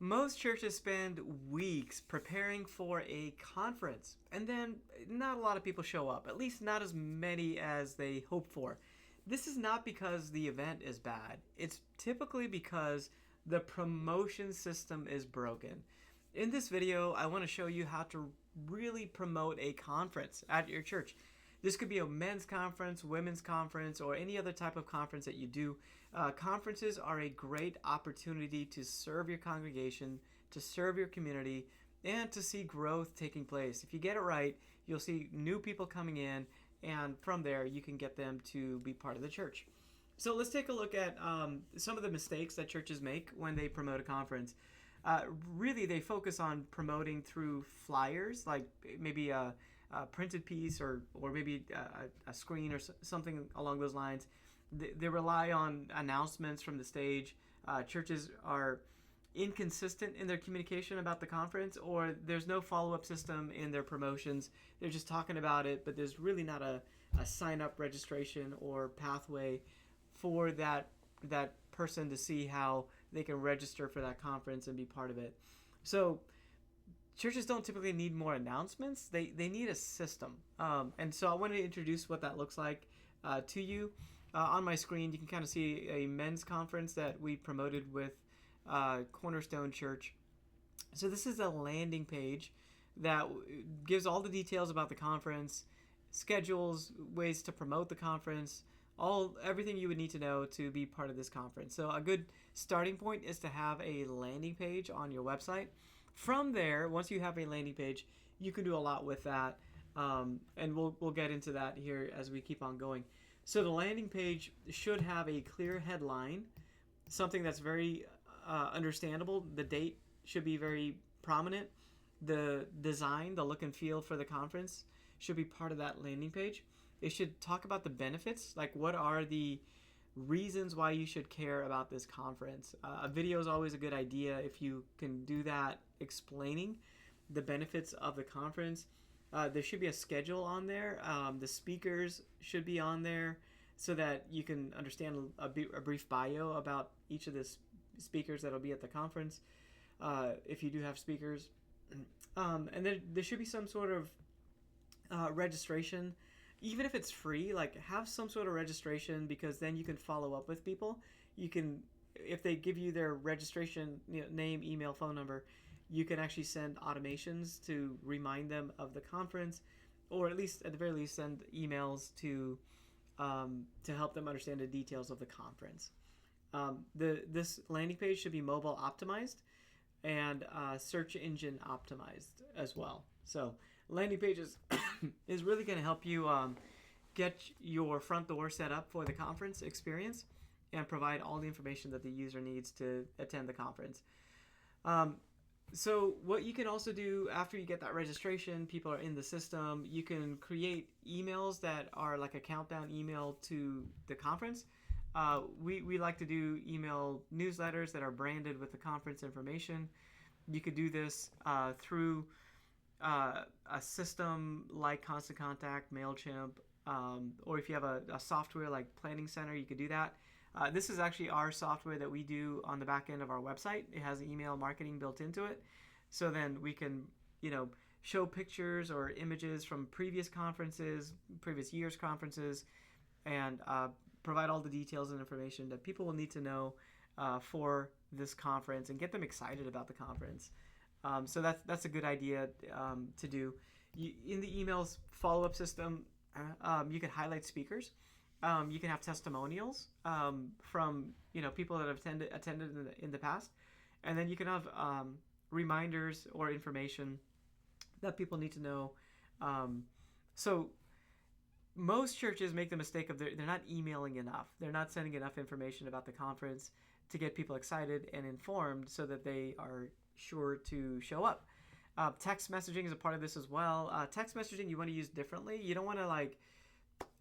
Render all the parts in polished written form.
Most churches spend weeks preparing for a conference, and then not a lot of people show up, at least not as many as they hope for. This is not because the event is bad, it's typically because the promotion system is broken. In this video, I want to show you how to really promote a conference at your church. This could be a men's conference, women's conference, or any other type of conference that you do. Conferences are a great opportunity to serve your congregation, to serve your community, and to see growth taking place. If you get it right, you'll see new people coming in, and from there, you can get them to be part of the church. So let's take a look at some of the mistakes that churches make when they promote a conference. Really, they focus on promoting through flyers, like maybe a printed piece or maybe a screen or something along those lines. They rely on announcements from the stage. Churches are inconsistent in their communication about the conference, or there's no follow-up system in their promotions. They're just talking about it, but there's really not a sign-up registration or pathway for that person to see how they can register for that conference and be part of it. So churches don't typically need more announcements. They need a system. And so I wanted to introduce what that looks like to you. On my screen, you can kind of see a men's conference that we promoted with Cornerstone Church. So this is a landing page that gives all the details about the conference, schedules, ways to promote the conference, everything you would need to know to be part of this conference. So a good starting point is to have a landing page on your website. From there, once you have a landing page, you can do a lot with that, and we'll get into that here as we keep on going. So the landing page should have a clear headline, something that's very understandable. The date should be very prominent. The design, the look and feel for the conference should be part of that landing page. It should talk about the benefits, like what are the reasons why you should care about this conference. A video is always a good idea if you can do that, explaining the benefits of the conference. There should be a schedule on there. The speakers should be on there so that you can understand a brief bio about each of the speakers that will be at the conference, if you do have speakers. And then there should be some sort of registration. Even if it's free, like have some sort of registration, because then you can follow up with people. You can, if they give you their registration name, email, phone number, you can actually send automations to remind them of the conference, or at least at the very least send emails to help them understand the details of the conference. This landing page should be mobile optimized and search engine optimized as well. So landing pages is really going to help you get your front door set up for the conference experience and provide all the information that the user needs to attend the conference. So what you can also do after you get that registration, people are in the system, you can create emails that are like a countdown email to the conference. We like to do email newsletters that are branded with the conference information. You could do this through a system like Constant Contact, MailChimp, or if you have a software like Planning Center, you could do that. This is actually our software that we do on the back end of our website. It has email marketing built into it. So then we can, show pictures or images from previous conferences, previous year's conferences, and provide all the details and information that people will need to know for this conference and get them excited about the conference. So that's a good idea to do. In the emails follow-up system, you can highlight speakers. You can have testimonials from people that have attended in the past, and then you can have reminders or information that people need to know. So most churches make the mistake of they're not emailing enough. They're not sending enough information about the conference to get people excited and informed so that they are sure to show up. Text messaging is a part of this as well. Text messaging you want to use differently. You don't want to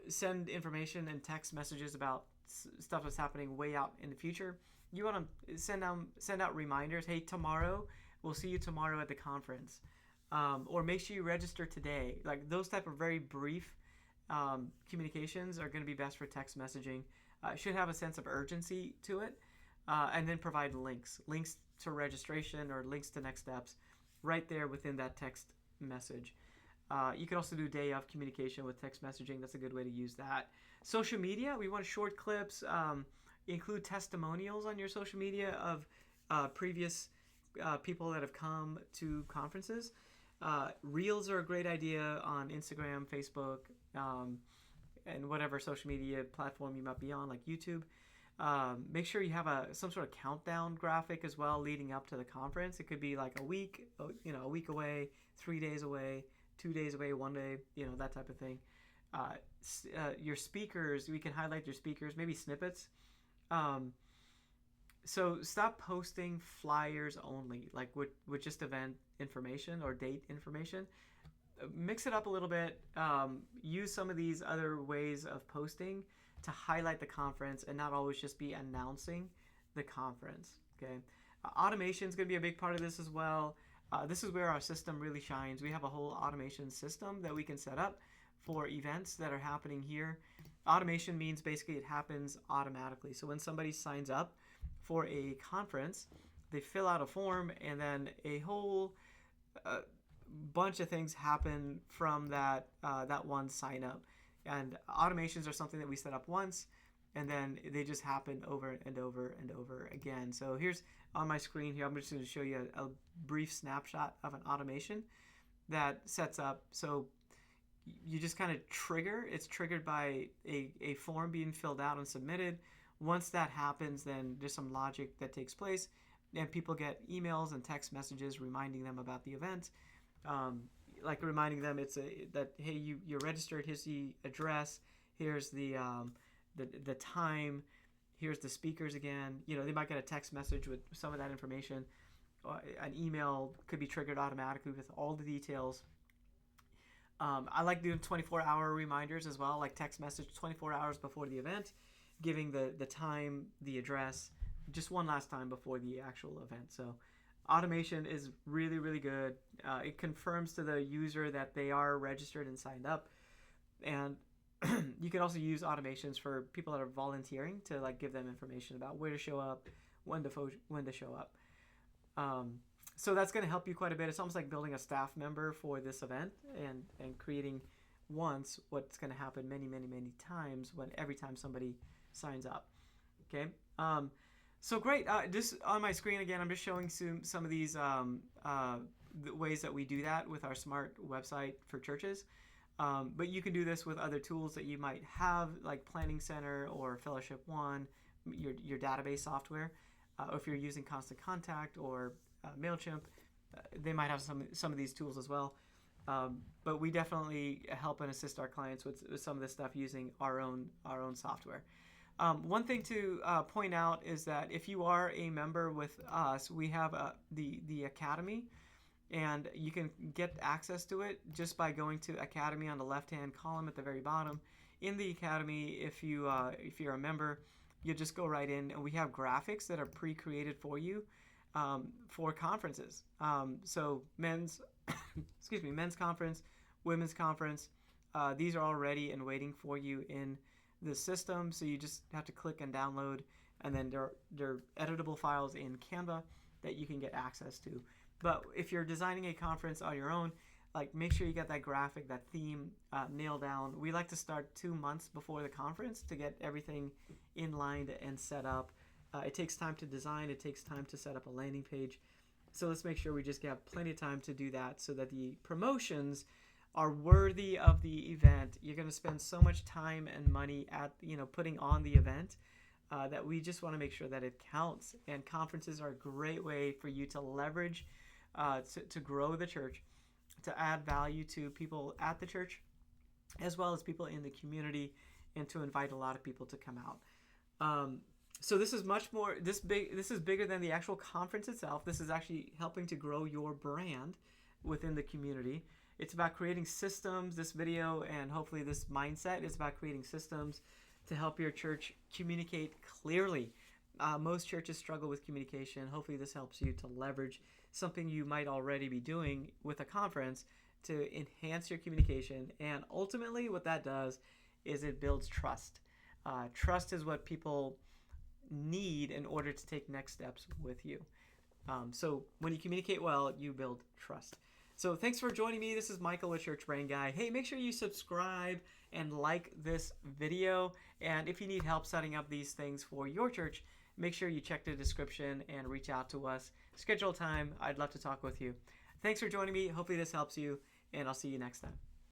send information and text messages about stuff that's happening way out in the future. You want to send out reminders. Hey, tomorrow, we'll see you tomorrow at the conference. Or make sure you register today. Like those type of very brief communications are going to be best for text messaging. It should have a sense of urgency to it. and then provide links to registration or links to next steps right there within that text message. You can also do day of communication with text messaging. That's a good way to use that. Social media, we want short clips, include testimonials on your social media of previous people that have come to conferences. Reels are a great idea on Instagram, Facebook, and whatever social media platform you might be on, like YouTube. Make sure you have some sort of countdown graphic as well leading up to the conference. It could be like a week away, 3 days away, 2 days away, 1 day, that type of thing. Your speakers, we can highlight your speakers, maybe snippets. So stop posting flyers only, like with just event information or date information. Mix it up a little bit. Use some of these other ways of posting to highlight the conference and not always just be announcing the conference. Okay, automation is going to be a big part of this as well. This is where our system really shines. We have a whole automation system that we can set up for events that are happening here. Automation means basically it happens automatically. So when somebody signs up for a conference, they fill out a form, and then a whole bunch of things happen from that one sign up. And automations are something that we set up once, and then they just happen over and over and over again. So here's on my screen here, I'm just going to show you a brief snapshot of an automation that sets up. So you just kind of it's triggered by a form being filled out and submitted. Once that happens, then there's some logic that takes place, and people get emails and text messages reminding them about the event. Like reminding them that hey, you're registered. Here's the address. Here's the time. Here's the speakers again. They might get a text message with some of that information. An email could be triggered automatically with all the details. I like doing 24-hour reminders as well, like text message 24 hours before the event, giving the time, the address, just one last time before the actual event. So automation is really, really good. It confirms to the user that they are registered and signed up. And you can also use automations for people that are volunteering to like give them information about where to show up, when to show up. So that's going to help you quite a bit. It's almost like building a staff member for this event and creating once what's going to happen many, many, many times every time somebody signs up. Okay. So great. Just on my screen again, I'm just showing some of these the ways that we do that with our smart website for churches. But you can do this with other tools that you might have, like Planning Center or Fellowship One, your database software. Or if you're using Constant Contact or MailChimp, they might have some of these tools as well. But we definitely help and assist our clients with some of this stuff using our own software. One thing to point out is that if you are a member with us, we have the Academy, and you can get access to it just by going to Academy on the left-hand column at the very bottom. In the Academy, if you're a member, you just go right in, and we have graphics that are pre-created for you for conferences. So men's men's conference, women's conference, these are all ready and waiting for you in the system. So you just have to click and download, and then they're editable files in Canva that you can get access to. But if you're designing a conference on your own, like make sure you get that graphic, that theme nailed down. We like to start 2 months before the conference to get everything in line and set up. It takes time to design. It takes time to set up a landing page. So let's make sure we just have plenty of time to do that so that the promotions are worthy of the event. You're going to spend so much time and money at putting on the event that we just want to make sure that it counts. And conferences are a great way for you to leverage to grow the church, to add value to people at the church, as well as people in the community, and to invite a lot of people to come out. So this is much more. This is bigger than the actual conference itself. This is actually helping to grow your brand within the community. It's about creating systems. This video and hopefully this mindset is about creating systems to help your church communicate clearly. Most churches struggle with communication. Hopefully this helps you to leverage something you might already be doing with a conference to enhance your communication. And ultimately what that does is it builds trust. Trust is what people need in order to take next steps with you. So when you communicate well, you build trust. So thanks for joining me. This is Michael, a Church Brain Guy. Hey, make sure you subscribe and like this video. And if you need help setting up these things for your church, make sure you check the description and reach out to us. Schedule time. I'd love to talk with you. Thanks for joining me. Hopefully this helps you, and I'll see you next time.